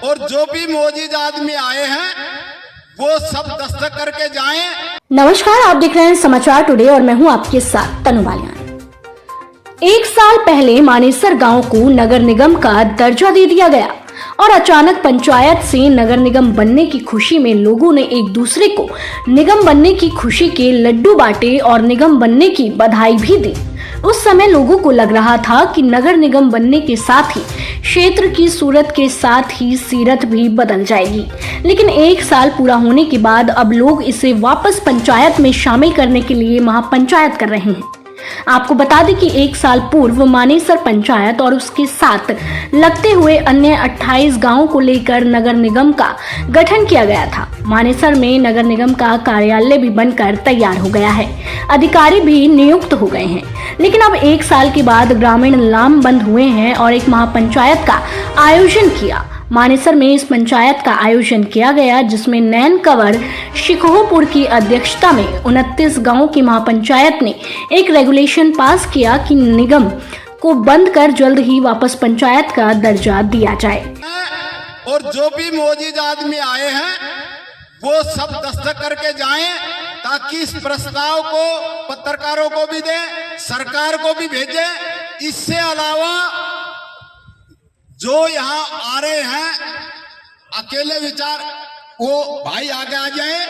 और जो भी मौजूद आदमी आए हैं वो सब दस्तक करके जाएं। नमस्कार, आप देख रहे हैं समाचार टुडे और मैं हूं आपके साथ तनु बालियान। 1 साल पहले मानेसर गांव को नगर निगम का दर्जा दे दिया गया और अचानक पंचायत से नगर निगम बनने की खुशी में लोगों ने एक दूसरे को निगम बनने की खुशी के लड्डू बांटे और निगम बनने की बधाई भी दी। उस समय लोगों को लग रहा था कि नगर निगम बनने के साथ ही क्षेत्र की सूरत के साथ ही सीरत भी बदल जाएगी, लेकिन 1 साल पूरा होने के बाद अब लोग इसे वापस पंचायत में शामिल करने के लिए महापंचायत कर रहे हैं। आपको बता दें कि 1 साल पूर्व मानेसर पंचायत और उसके साथ लगते हुए अन्य 28 गांवों को लेकर नगर निगम का गठन किया गया था। मानेसर में नगर निगम का कार्यालय भी बनकर तैयार हो गया है, अधिकारी भी नियुक्त हो गए हैं, लेकिन अब 1 साल के बाद ग्रामीण लाम बंद हुए हैं और एक महापंचायत का आयोजन किया। मानेसर में इस पंचायत का आयोजन किया गया, जिसमें नैन कंवर शिकोहपुर की अध्यक्षता में 29 गांवों की महापंचायत ने एक रेगुलेशन पास किया कि निगम को बंद कर जल्द ही वापस पंचायत का दर्जा दिया जाए। और जो भी मौजूद आदमी आए हैं वो सब दस्तक करके जाएं, ताकि इस प्रस्ताव को पत्रकारों को भी दें, सरकार को भी भेजें। इससे अलावा जो यहाँ आ रहे हैं अकेले विचार, वो भाई आगे आ जाए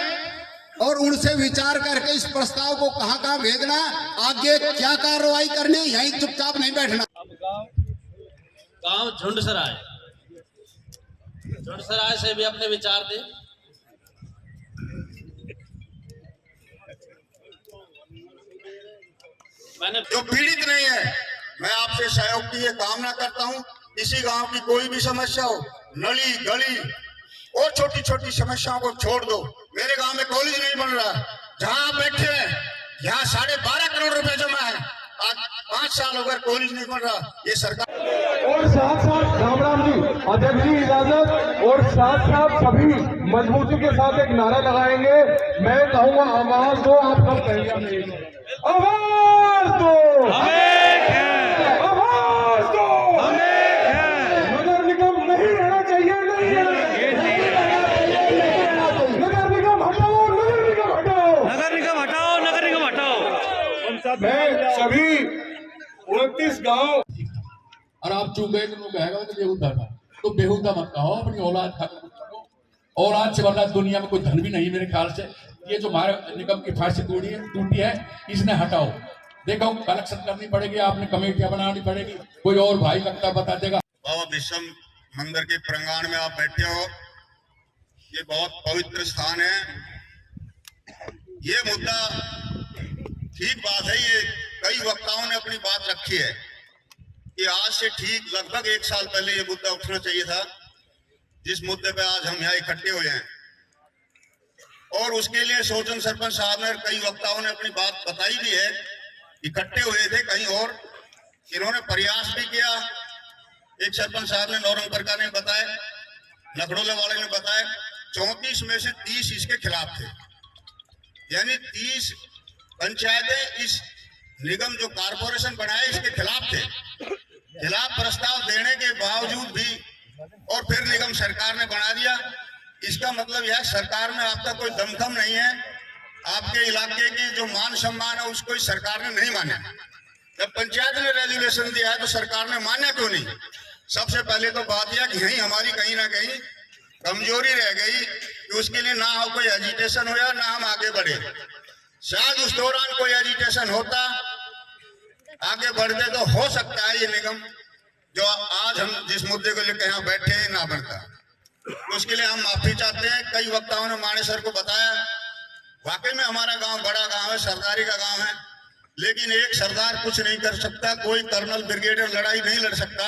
और उनसे विचार करके इस प्रस्ताव को कहाँ भेजना, आगे क्या कार्रवाई करनी, यहीं चुपचाप नहीं बैठना। गांव झुंडसराय से भी अपने विचार दे। मैंने जो पीड़ित नहीं है, मैं आपसे सहयोग की ये कामना करता हूँ। इसी गांव की कोई भी समस्या हो, नली गली और छोटी छोटी समस्याओं को छोड़ दो। मेरे गांव में कॉलेज नहीं बन रहा, जहां आप बैठे हैं यहाँ 12.5 करोड़ रुपए जमा है, आज 5 साल हो गए कॉलेज नहीं बन रहा। ये सरकार और साथ साथ राम जी अध्यक्ष जी इजाजत और साथ साथ सभी मजबूती के साथ एक नारा लगाएंगे। मैं कहूँगा आवाज दो, आप सब कहेंगे नहीं, आवाज दो, आवाज दो। नगर निगम नहीं रहना चाहिए, नहीं नगर निगम हटाओ, नगर निगम हटाओ, नगर निगम हटाओ, नगर निगम हटाओ। मैं सभी 29 गांव और आप चूक गए तो कहेगा तो बेहुदा था, तो बेहुदा मत कहो, अपनी औलाद खा करो। औलाद से बड़ा दुनिया में कोई धन भी नहीं मेरे ख्याल से। ये जो हमारे निगम की फांसी टूटी है, इसने हटाओ। देखो कलेक्शन करनी पड़ेगी, आपने कमेटियां बनानी पड़ेगी, कोई और भाई लगता बता देगा। बाबा विश्व मंदिर के प्रांगण में आप बैठे हो, ये बहुत पवित्र स्थान है। ये मुद्दा ठीक बात है, ये कई वक्ताओं ने अपनी बात रखी है कि आज से ठीक लगभग 1 साल पहले ये मुद्दा उठना चाहिए था, जिस मुद्दे पे आज हम यहाँ इकट्ठे हुए हैं। और उसके लिए सोचन सरपंच साहब ने, कई वक्ताओं ने अपनी बात बताई भी है। इकट्ठे हुए थे कहीं और, इन्होंने प्रयास भी किया। एक सरपंच साहब ने नौरंगपुर ने बताया, लखड़ोले वाले ने बताया, 34 में से 30 इसके खिलाफ थे, यानी 30 पंचायतें इस निगम जो कारपोरेशन बनाए इसके खिलाफ थे। खिलाफ प्रस्ताव देने के बावजूद भी और फिर निगम सरकार ने बना दिया। इसका मतलब यह सरकार में आपका कोई दमखम नहीं है, आपके इलाके की जो मान सम्मान है उसको इस सरकार ने नहीं माना। जब पंचायत ने रेजुलेशन दिया है तो सरकार ने माना क्यों नहीं? सबसे पहले तो बात यह कि यही हमारी कहीं ना कहीं कमजोरी रह गई कि उसके लिए ना हो कोई एजिटेशन हो या ना हम आगे बढ़े। शायद उस दौरान कोई एजिटेशन होता, आगे बढ़ते तो हो सकता है ये निगम जो आज हम जिस मुद्दे को लेकर यहाँ बैठे हैं ना बनता। उसके लिए हम माफी चाहते हैं। कई वक्ताओं ने मानेसर को बताया, वाकई में हमारा गांव बड़ा गांव है, सरदारी का गांव है, लेकिन एक सरदार कुछ नहीं कर सकता, कोई कर्नल ब्रिगेडियर लड़ाई नहीं लड़ सकता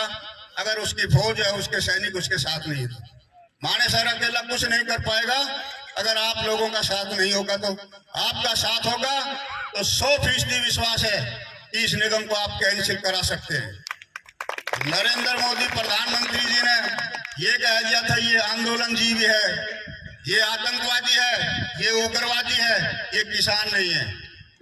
अगर उसकी फौज है, उसके सैनिक उसके साथ नहीं है। मानेसर अकेला कुछ नहीं कर पाएगा अगर आप लोगों का साथ नहीं होगा। तो आपका साथ होगा तो 100% विश्वास है कि इस निगम को आप कैंसिल करा सकते हैं। नरेंद्र मोदी प्रधानमंत्री जी ने ये कह दिया था, ये आंदोलन जीवी है, ये आतंकवादी है, ये उग्रवादी है, ये किसान नहीं है।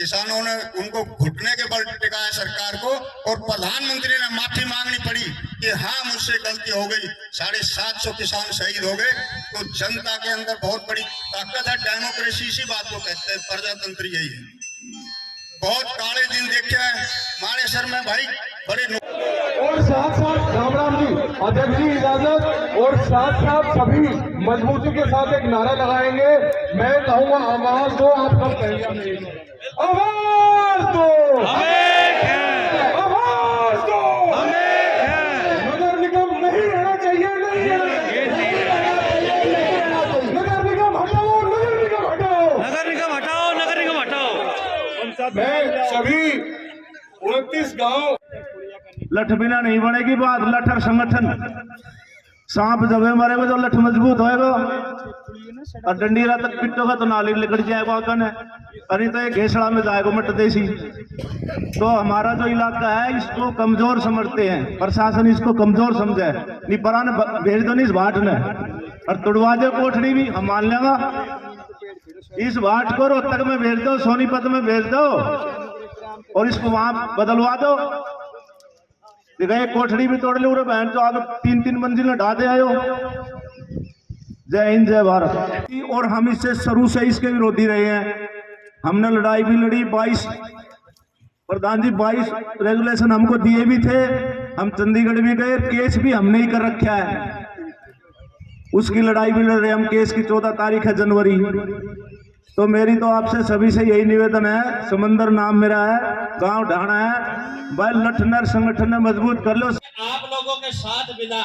किसानों ने उनको घुटने के बल टिकाया सरकार को, और प्रधानमंत्री ने माफी मांगनी पड़ी कि हाँ मुझसे गलती हो गई, 750 किसान शहीद हो गए, तो जनता के अंदर बहुत बड़ी ताकत है। डेमोक्रेसी इसी बात को कहते हैं, प्रजातंत्र यही है। बहुत काले दिन देखे हैं मानेसर में भाई, बड़े और साथ साथ राम जी, अध्यक्ष जी इजाजत, और साथ साथ सभी मजबूती के साथ एक नारा लगाएंगे। मैं कहूंगा आवाज दो, आप सब कहेंगे आवाज दो, आवाज दो। नगर निगम नहीं रहना चाहिए, नहीं रहना चाहिए, नगर निगम हटाओ, नगर निगम हटाओ, नगर निगम हटाओ, नगर निगम हटाओ। मैं सभी 29 गांव लठ बिना नहीं बनेगी बात। लठ और संगठन, सांप जब मरेगा तो लठ मजबूत होएगा, और डंडीरा तक पिटोगा तो नाली लिकड़ जाएगा कन है, अरे तो ये घेसड़ा में जाएगा मट देसी। तो हमारा जो इलाका है इसको कमजोर समझते हैं, प्रशासन इसको कमजोर समझे, नहीं परा ने भेज दो नहीं इस भाट ने, और तुड़वा दो कोठड़ी भी हम मान लेगा। इस भाट को रोहतक में भेज दो, सोनीपत में भेज दो, और इसको वहां बदलवा दो। देखा ये कोठड़ी भी तोड़ लो, बहन तो आगे 3-3 मंजिल ढा दे आयो। जय हिंद, जय भारत। और हम इससे शुरू से इसके विरोधी रहे हैं, हमने लड़ाई भी लड़ी। 22 प्रधान जी 22 रेजुलेशन हमको दिए भी थे, हम चंडीगढ़ भी गए, केस भी हमने ही कर रखा है, उसकी लड़ाई भी लड़ रहे हम। केस की 14 तारीख है जनवरी। तो मेरी तो आपसे सभी से यही निवेदन है, समंदर नाम मेरा है, गांव ढाणा है भाई, लठनर संगठन मजबूत कर लो। आप लोगों के साथ बिना,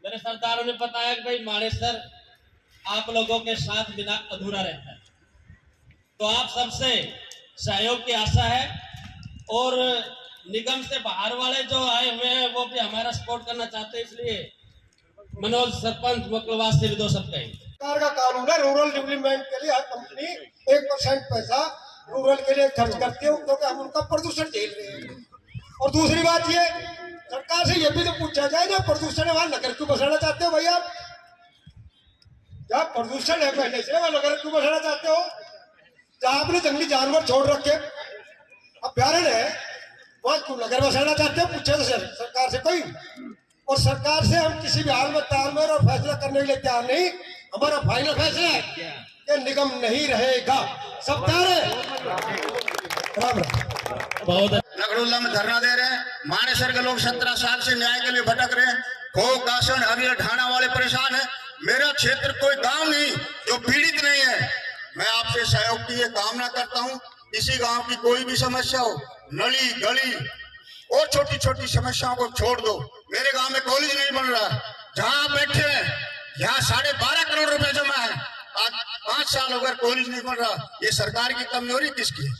मेरे सरदारों ने बताया कि भाई मानेसर आप लोगों के साथ बिना अधूरा रहता है, तो आप सबसे सहयोग की आशा है। और निगम से बाहर वाले जो आए हुए हैं वो भी हमारा सपोर्ट करना चाहते हैं, इसलिए मनोज सरपंच मुकलवास से भी 2 शब्द कहेंगे। सरकार का कानून है, रूरल डेवलपमेंट के लिए हर कंपनी 1% पैसा रूरल के लिए खर्च करती है, क्योंकि हम उनका प्रदूषण झेल रहे हैं। और दूसरी बात ये, सरकार से ये भी तो पूछा जाए, जो प्रदूषण है वहां नगर क्यों बसाना चाहते हो भैया? जहाँ प्रदूषण है पहले से, वहां नगर क्यों बसाना चाहते हो? जहाँ आपने जंगली जानवर छोड़ रखे, अभ्यारण्य है, वहां क्यों नगर बसाना चाहते हो? पूछे तो सरकार से कोई। और सरकार से हम किसी भी हाल में तालमेल और फैसला करने के लिए तैयार नहीं। हमारा फाइनल फैसला है कि निगम नहीं रहेगा। सब तैयार है? राम राम। बहुत नगरोला में धरना दे रहे हैं, मानेसर के लोग 17 साल से न्याय के लिए भटक रहे हैं। खो, कासन, हरियर, ढाणा वाले परेशान है। मेरा क्षेत्र कोई गांव नहीं जो पीड़ित नहीं है। मैं आपसे सहयोग की ये कामना करता हूं। किसी गांव की कोई भी समस्या हो, नली गली और छोटी छोटी समस्याओं को छोड़ दो। मेरे गांव में कॉलेज नहीं बन रहा, जहां आप बैठे हैं यहाँ 12.5 करोड़ रुपए जमा है, आज 5 साल हो गए कॉलेज नहीं बन रहा। ये सरकार की कमजोरी किसकी है?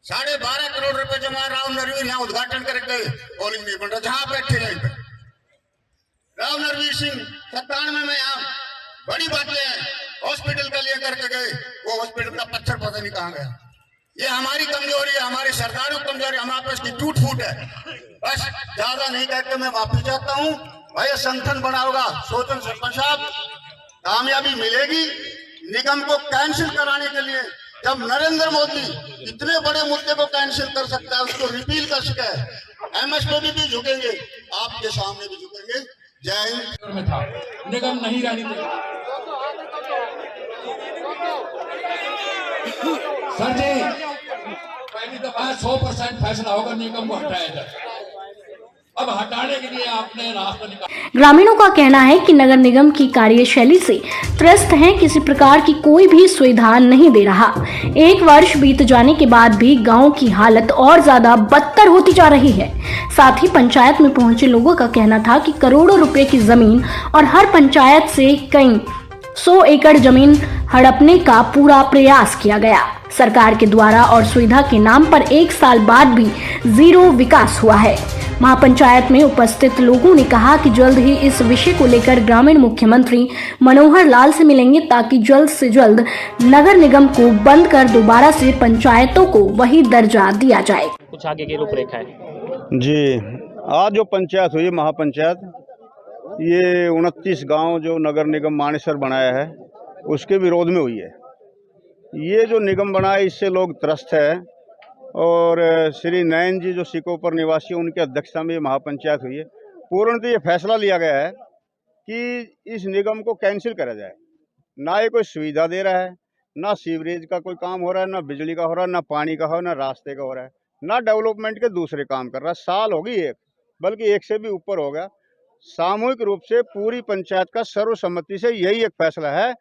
12.5 करोड़ रुपए जमा, राव नरवीर यहाँ उद्घाटन करके गए, कॉलेज नहीं बन रहा, जहां बैठे यहीं पे। राव नरवीर सिंह 97 में यहाँ बड़ी बातें हैं, हॉस्पिटल का लिए करके गए, वो हॉस्पिटल का पत्थर पता नहीं कहाँ गया। ये हमारी कमजोरी है, हमारे सरकारों की कमजोरी, हमारे पास की टूट फूट है। बस ज्यादा नहीं कहकर मैं वापिस जाता हूँ। भाई संगठन बना होगा, सोचन सरपंच साहब, कामयाबी मिलेगी निगम को कैंसिल कराने के लिए। जब नरेंद्र मोदी इतने बड़े मुद्दे को कैंसिल कर सकता है, उसको रिपील कर सके, एमएसपी भी झुकेंगे, आपके सामने भी झुकेंगे। जय हिंद। में था निगम नहीं रहनी चाहिए। सर जी पहली दफा 100% फैसला होगा निगम को हटाया जाए। अब हटाने के लिए आपने रास्ता निकाला। ग्रामीणों का कहना है कि नगर निगम की कार्यशैली से त्रस्त हैं, किसी प्रकार की कोई भी सुविधा नहीं दे रहा। 1 वर्ष बीत जाने के बाद भी गांव की हालत और ज्यादा बदतर होती जा रही है। साथ ही पंचायत में पहुंचे लोगों का कहना था कि करोड़ों रुपए की जमीन और हर पंचायत से कई 100 एकड़ जमीन हड़पने का पूरा प्रयास किया गया सरकार के द्वारा, और सुविधा के नाम पर 1 साल बाद भी 0 विकास हुआ है। महापंचायत में उपस्थित लोगों ने कहा कि जल्द ही इस विषय को लेकर ग्रामीण मुख्यमंत्री मनोहर लाल से मिलेंगे, ताकि जल्द से जल्द नगर निगम को बंद कर दोबारा से पंचायतों को वही दर्जा दिया जाए। कुछ आगे की रूपरेखा है जी। आज जो पंचायत हुई महापंचायत, ये 29 गांव जो नगर निगम मानेसर बनाया है उसके विरोध में हुई है। ये जो निगम बना है इससे लोग त्रस्त है, और श्री नयन जी जो सिकोपर निवासी उनकी अध्यक्षता में महापंचायत हुई है। पूर्णतः ये फैसला लिया गया है कि इस निगम को कैंसिल करा जाए। ना ये कोई सुविधा दे रहा है, ना सीवरेज का कोई काम हो रहा है, ना बिजली का हो रहा है, ना पानी का हो, ना रास्ते का हो रहा है, ना डेवलपमेंट के दूसरे काम कर रहा है। साल हो गई एक, बल्कि एक से भी ऊपर हो गया। सामूहिक रूप से पूरी पंचायत का सर्वसम्मति से यही एक फैसला है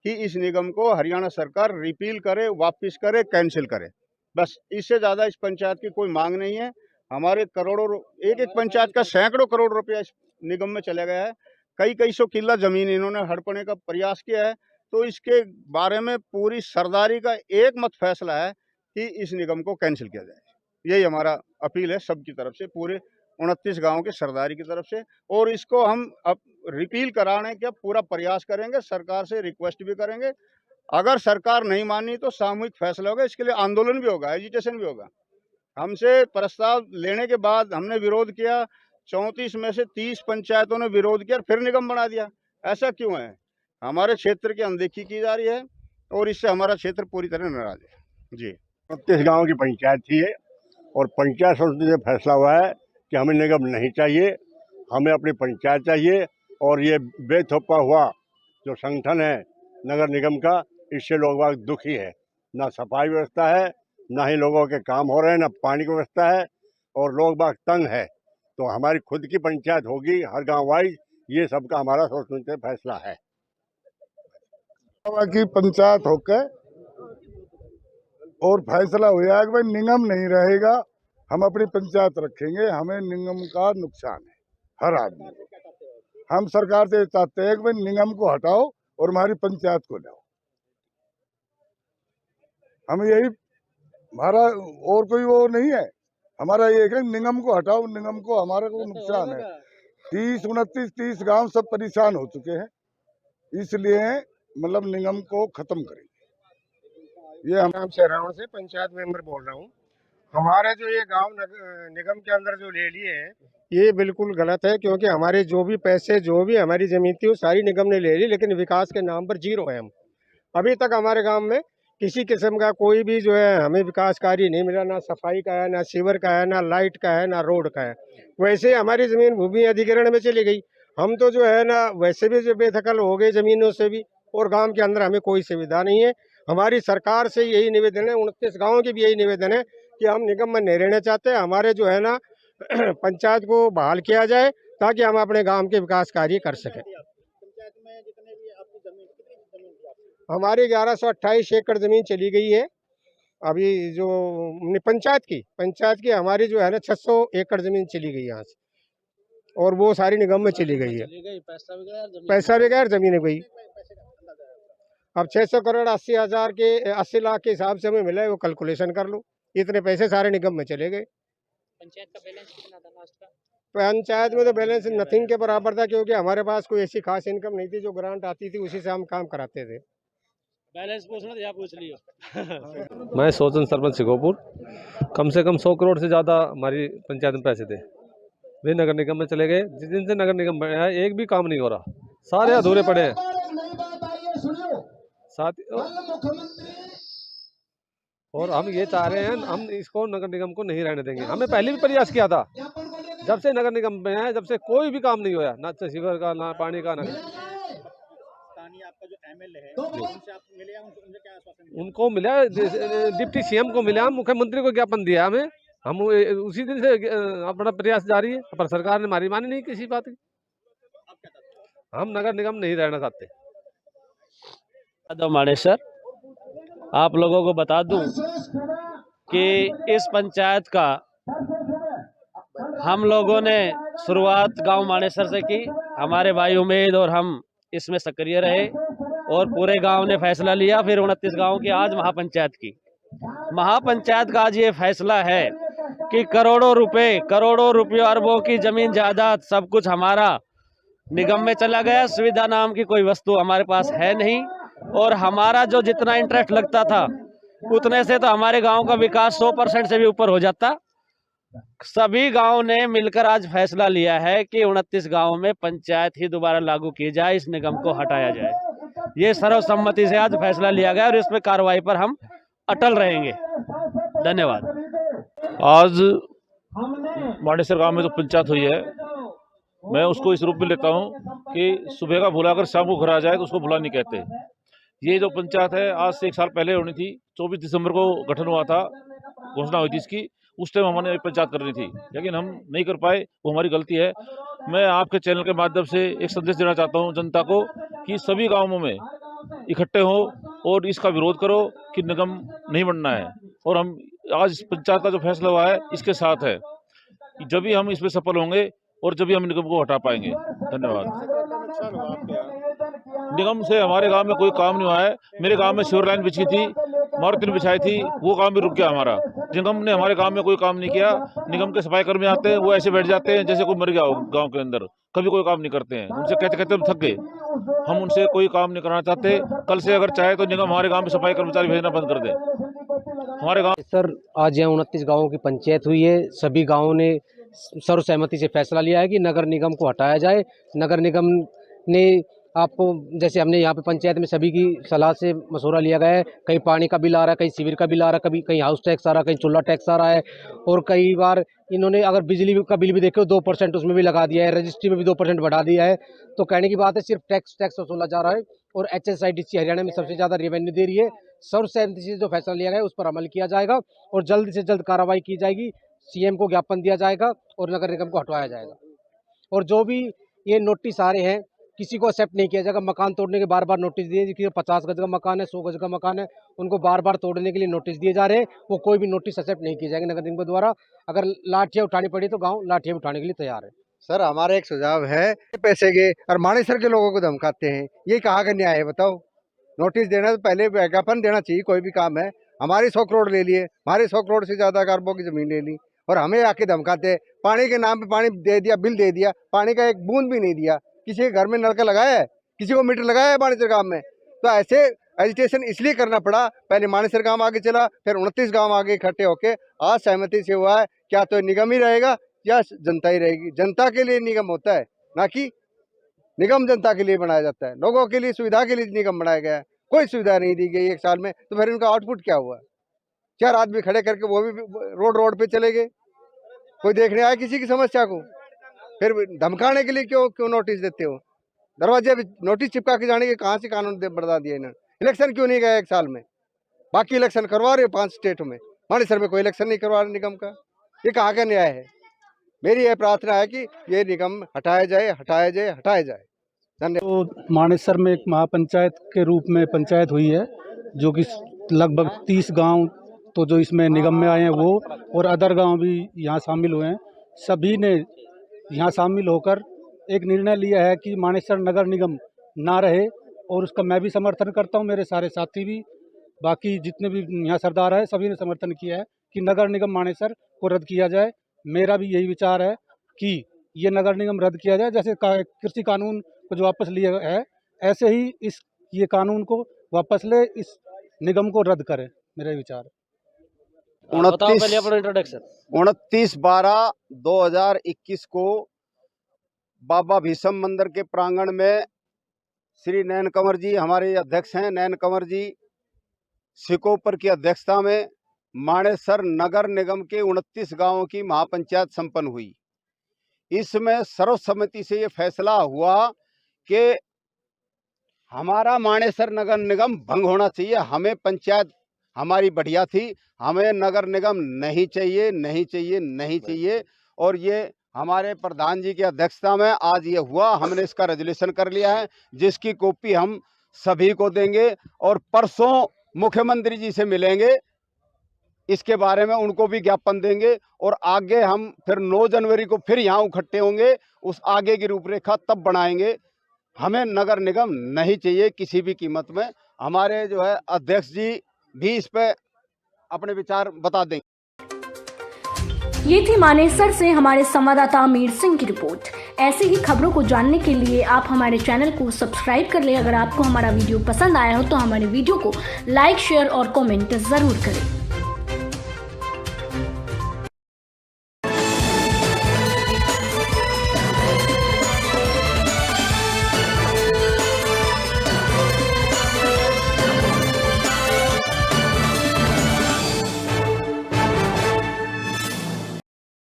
कि इस निगम को हरियाणा सरकार रिपील करे, वापस करे, कैंसिल करे। बस इससे ज़्यादा इस पंचायत की कोई मांग नहीं है। हमारे करोड़ों, एक एक पंचायत का सैकड़ों करोड़ रुपया इस निगम में चला गया है। कई सौ किला जमीन इन्होंने हड़पने का प्रयास किया है। तो इसके बारे में पूरी सरदारी का एक मत फैसला है कि इस निगम को कैंसिल किया जाए। यही हमारा अपील है सबकी तरफ से, पूरे 29 गांवों की सरदारी की तरफ से। और इसको हम अब रिपील कराने का पूरा प्रयास करेंगे, सरकार से रिक्वेस्ट भी करेंगे। अगर सरकार नहीं मानी तो सामूहिक फैसला होगा, इसके लिए आंदोलन भी होगा, एजिटेशन भी होगा। हमसे प्रस्ताव लेने के बाद हमने विरोध किया, 34 में से 30 पंचायतों ने विरोध किया, फिर निगम बना दिया। ऐसा क्यों है? हमारे क्षेत्र की अनदेखी की जा रही है और इससे हमारा क्षेत्र पूरी तरह नाराज है। जी, 29 गाँव की पंचायत थी ये, और पंचायत समिति से फैसला हुआ है कि हमें निगम नहीं चाहिए, हमें अपनी पंचायत चाहिए। और ये बेथोपा हुआ जो संगठन है नगर निगम का, इससे लोग बाग दुखी है। ना सफाई व्यवस्था है, ना ही लोगों के काम हो रहे हैं, ना पानी की व्यवस्था है, और लोग बाग तंग है। तो हमारी खुद की पंचायत होगी हर गांव वाइज, ये सबका हमारा सोच समझ फैसला है। की पंचायत होकर और फैसला हुआ है कि भाई निगम नहीं रहेगा, हम अपनी पंचायत रखेंगे। हमें निगम का नुकसान है हर आदमी को। हम सरकार से चाहते हैं कि भाई निगम को हटाओ और हमारी पंचायत को लाओ। हम यही, हमारा और कोई वो नहीं है, हमारा ये है निगम को हटाओ। निगम को हमारा को नुकसान है। 30 गांव सब परेशान हो चुके हैं, इसलिए मतलब निगम को खत्म करेंगे। ये हम नाम से रावण से पंचायत मेंबर बोल रहा हूँ। हमारे जो ये गांव निगम के अंदर जो ले लिए हैं, ये बिल्कुल गलत है, क्योंकि हमारे जो भी पैसे, जो भी हमारी जमीन थी वो सारी निगम ने ले ली, लेकिन विकास के नाम पर जीरो है। हम अभी तक हमारे गांव में किसी किस्म का कोई भी जो है हमें विकास कार्य नहीं मिला। ना सफाई का है, ना सीवर का है, ना लाइट का है, ना रोड का है। वैसे हमारी ज़मीन भूमि अधिग्रहण में चली गई। हम तो जो है ना वैसे भी जो बेदखल हो गए ज़मीनों से भी, और गांव के अंदर हमें कोई सुविधा नहीं है। हमारी सरकार से यही निवेदन है, 29 गाँव की भी यही निवेदन है कि हम निगम में नहीं रहना चाहते। हमारे जो है ना पंचायत को बहाल किया जाए ताकि हम अपने गांव के विकास कार्य कर सकें। हमारी 1128 एकड़ ज़मीन चली गई है अभी जो पंचायत की हमारी जो है ना 600 एकड़ ज़मीन चली गई यहाँ से, और वो सारी निगम में चली गई है। पैसा बगैर ज़मीन गई। अब 600 करोड़ 80 लाख के हिसाब से हमें मिला है, वो कैलकुलेशन कर लो। इतने पैसे सारे निगम में चले गए। पंचायत का बैलेंस कितना था लास्ट का? पंचायत में तो बैलेंस नथिंग के बराबर था, क्योंकि हमारे पास कोई ऐसी खास इनकम नहीं थी। जो ग्रांट आती थी उसी से हम काम कराते थे। बैलेंस पूछना था, पूछ लियो। मैं सोचन सरपंच सिकोपुर। कम से कम 100 करोड़ से ज़्यादा हमारी पंचायत में पैसे थे, वे नगर निगम में चले गए। जिस दिन से नगर निगम बना है एक भी काम नहीं हो रहा, सारे अधूरे पड़े हैं। साथ और हम ये चाह रहे हैं, हम इसको नगर निगम को नहीं रहने देंगे। हमने पहले भी प्रयास किया था, जब से नगर निगम में है जब से कोई भी काम नहीं हुआ, ना सीवर का, ना पानी का, ना। आपका जो एमएलए है उनसे आप मिले, उनसे क्या आश्वासन? उनको मिला, डिप्टी सीएम को मिला, मुख्यमंत्री को ज्ञापन दिया हमें। हम उसी दिन से अपना प्रयास जारी है, पर सरकार ने हमारी मानी नहीं किसी बात की। हम नगर निगम नहीं रहना चाहते। मानेसर, आप लोगों को बता दूं कि इस पंचायत का हम लोगों ने शुरुआत गांव मानेसर से की। हमारे भाई उमेद और हम इसमें सक्रिय रहे और पूरे गांव ने फैसला लिया। फिर 29 गांव की आज महापंचायत की। महापंचायत का आज ये फैसला है कि करोड़ों रुपये अरबों की जमीन जायदाद सब कुछ हमारा निगम में चला गया। सुविधा नाम की कोई वस्तु हमारे पास है नहीं, और हमारा जो जितना इंटरेस्ट लगता था उतने से तो हमारे गांव का विकास 100% से भी ऊपर हो जाता। सभी गांव ने मिलकर आज फैसला लिया है कि 29 गांव में पंचायत ही दोबारा लागू की जाए, इस निगम को हटाया जाए। ये सर्वसम्मति से आज फैसला लिया गया और इस पर कार्रवाई पर हम अटल रहेंगे। धन्यवाद। आज मानेसर गांव में जो पंचायत हुई है मैं उसको इस रूप में लेता हूँ कि सुबह का भुलाकर शाम को घर आ जाए तो उसको भुला नहीं कहते। ये जो पंचायत है आज से 1 साल पहले होनी थी, 24 दिसंबर को गठन हुआ था, घोषणा हुई थी इसकी। उस टाइम हमने पंचायत करनी थी, लेकिन हम नहीं कर पाए, वो हमारी गलती है। मैं आपके चैनल के माध्यम से एक संदेश देना चाहता हूँ जनता को कि सभी गाँवों में इकट्ठे हो और इसका विरोध करो कि निगम नहीं बनना है। और हम आज पंचायत का जो फैसला हुआ है इसके साथ है, जब भी हम इसमें सफल होंगे और जब भी हम निगम को हटा पाएंगे। धन्यवाद। निगम से हमारे गांव में कोई काम नहीं हुआ है। मेरे गांव में सीवर लाइन बिछी थी, मारुति बिछाई थी, वो काम भी रुक गया हमारा। निगम ने हमारे गांव में कोई काम नहीं किया। निगम के सफाई कर्मी आते हैं, वो ऐसे बैठ जाते हैं जैसे कोई मर गया हो गांव के अंदर, कभी कोई काम नहीं करते हैं। उनसे कहते कहते हम थक गए, हम उनसे कोई काम नहीं कराना चाहते। कल से अगर चाहे तो निगम हमारे गाँव में सफाई कर्मचारी भेजना बंद कर दे। हमारे गाँव सर आज यहाँ 29 गाँवों की पंचायत हुई है। सभी गाँवों ने सर्वसहमति से फैसला लिया है कि नगर निगम को हटाया जाए। नगर निगम ने आपको जैसे हमने यहाँ पे पंचायत में सभी की सलाह से मशवरा लिया गया है। कहीं पानी का बिल आ रहा है, कहीं शिविर का बिल आ रहा है, कभी कहीं हाउस टैक्स आ रहा है, कहीं चूल्हा टैक्स आ रहा है। और कई बार इन्होंने अगर बिजली का बिल भी देखे 2% उसमें भी लगा दिया है, रजिस्ट्री में भी 2% बढ़ा दिया है। तो कहने की बात है सिर्फ टैक्स वसूला जा रहा है। और HSIDC हरियाणा में सबसे ज़्यादा रेवेन्यू दे रही है। सर्वसहमति से जो फैसला लिया गया है उस पर अमल किया जाएगा और जल्द से जल्द कार्रवाई की जाएगी। CM को ज्ञापन दिया जाएगा और नगर निगम को हटवाया जाएगा। और जो भी ये नोटिस आ रहे हैं किसी को एक्सेप्ट नहीं किया जाएगा। मकान तोड़ने के बार बार नोटिस दिए, कि 50 गज का मकान है, 100 गज का मकान है, उनको बार बार तोड़ने के लिए नोटिस दिए जा रहे हैं। वो कोई भी नोटिस एक्सेप्ट नहीं किए जाएंगे नगर निगम द्वारा। अगर लाठियाँ उठानी पड़ी तो गाँव लाठियाँ उठाने के लिए तैयार है। सर हमारा एक सुझाव है, पैसे के और मानेसर के लोगों को धमकाते हैं, ये कहाँ का न्याय है बताओ। नोटिस देना तो पहले विज्ञापन देना चाहिए। कोई भी काम है, हमारे 100 करोड़ ले लिए, हमारे 100 करोड़ से ज़्यादा अरबों की ज़मीन ले ली और हमें आके धमकाते हैं। पानी के नाम पे पानी दे दिया, बिल दे दिया, पानी का एक बूंद भी नहीं दिया। किसी के घर में नलका लगाया है, किसी को मीटर लगाया है मानेसर गाँव में। तो ऐसे एजिटेशन इसलिए करना पड़ा, पहले मानेसर गाँव आगे चला, फिर 29 गाँव आगे इकट्ठे होके आज सहमति से हुआ है क्या तो निगम ही रहेगा या जनता ही रहेगी। जनता के लिए निगम होता है, ना कि निगम जनता के लिए बनाया जाता है। लोगों के लिए सुविधा के लिए निगम बनाया गया है। कोई सुविधा नहीं दी गई 1 साल में, तो फिर उनका आउटपुट क्या हुआ? 4 आदमी खड़े करके वो भी रोड पे चले गए। कोई देखने आया किसी की समस्या को? फिर धमकाने के लिए क्यों नोटिस देते हो? दरवाजे पे नोटिस चिपका के जाने के कहाँ से कानून बढ़ा दिया इन्होंने? इलेक्शन क्यों नहीं गया 1 साल में? बाकी इलेक्शन करवा रहे 5 स्टेटों में, मानेसर में कोई इलेक्शन नहीं करवा रहे निगम का। ये कहाँ का न्याय है? मेरी यह प्रार्थना है कि ये निगम हटाया जाए। तो मानेसर में एक महापंचायत के रूप में पंचायत हुई है, जो कि लगभग 30 गांव तो जो इसमें निगम में आए हैं वो और अदर गांव भी यहाँ शामिल हुए हैं। सभी ने यहाँ शामिल होकर एक निर्णय लिया है कि मानेसर नगर निगम ना रहे, और उसका मैं भी समर्थन करता हूँ, मेरे सारे साथी भी, बाकी जितने भी यहाँ सरदार है सभी ने समर्थन किया है कि नगर निगम मानेसर को रद्द किया जाए। मेरा भी यही विचार है कि ये नगर निगम रद्द किया जाए। जैसे कृषि कानून को जो वापस लिया है, ऐसे ही ये कानून को वापस ले, इस निगम को रद्द करें, मेरा विचार। 29/12/2021 को बाबा भीषम मंदिर के प्रांगण में श्री नयन कंवर जी, हमारे अध्यक्ष हैं नयन कंवर जी, सिकोपर की अध्यक्षता में मानेसर नगर निगम के 29 गांवों की महापंचायत संपन्न हुई। इसमें सर्वसम्मति से ये फैसला हुआ कि हमारा मानेसर नगर निगम भंग होना चाहिए। हमें पंचायत हमारी बढ़िया थी, हमें नगर निगम नहीं चाहिए। और ये हमारे प्रधान जी की अध्यक्षता में आज ये हुआ। हमने इसका रेजोल्यूशन कर लिया है, जिसकी कॉपी हम सभी को देंगे और परसों मुख्यमंत्री जी से मिलेंगे, इसके बारे में उनको भी ज्ञापन देंगे। और आगे हम फिर 9 जनवरी को फिर यहाँ इकट्ठे होंगे, उस आगे की रूपरेखा तब बनाएंगे। हमें नगर निगम नहीं चाहिए किसी भी कीमत में। हमारे जो है अध्यक्ष जी भी इस पे अपने विचार बता देंगे। ये थी मानेसर से हमारे संवाददाता अमीर सिंह की रिपोर्ट। ऐसी ही खबरों को जानने के लिए आप हमारे चैनल को सब्सक्राइब कर लें। अगर आपको हमारा वीडियो पसंद आया हो तो हमारे वीडियो को लाइक, शेयर और कमेंट जरूर करें।